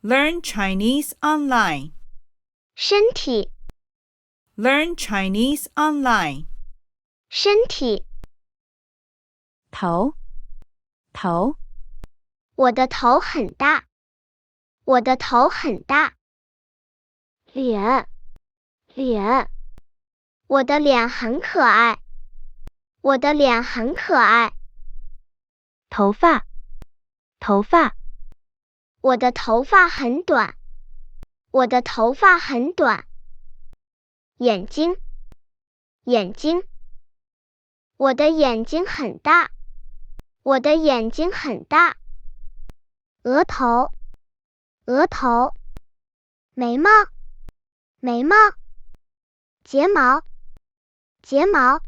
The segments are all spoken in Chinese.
Learn Chinese online. 身体， Learn Chinese online. 身体，头，头，我的头很大，我的头很大。脸，脸，我的脸很可爱，我的脸很可爱。头发，头发，我的头发很短，我的头发很短。眼睛，眼睛，我的眼睛很大，我的眼睛很大。额头，额头，眉毛，眉毛，睫毛，睫毛，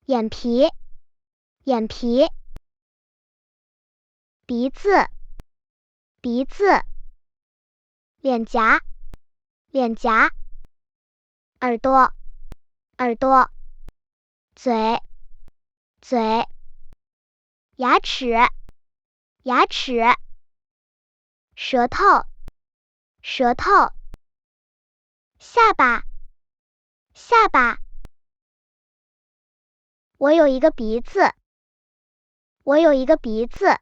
眼皮，眼皮，鼻子，鼻子，脸颊，脸颊，耳朵，耳朵，嘴，嘴，牙齿，牙齿，舌头，舌头，下巴，下巴。我有一个鼻子，我有一个鼻子。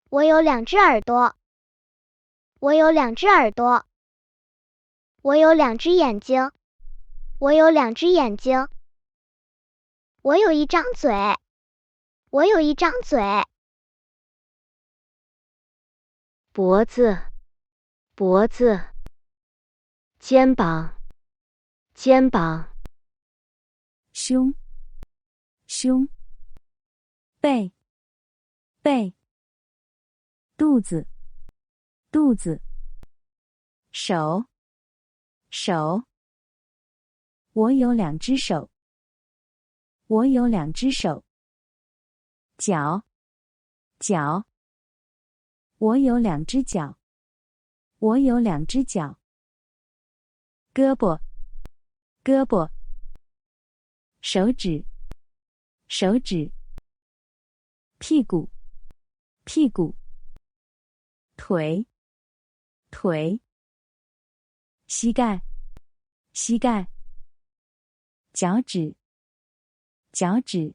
我有2只耳朵，我有2只耳朵。我有2只眼睛，我有2只眼睛。我有一张嘴，我有一张嘴。脖子，脖子，肩膀，肩膀，胸，胸，背，背，肚子，肚子，手，手，我有2只手，我有2只手。脚，脚，我有2只脚，我有2只脚。胳膊，胳膊，手指，手指，屁股，屁股，腿，腿，膝盖，膝盖，脚趾，脚趾。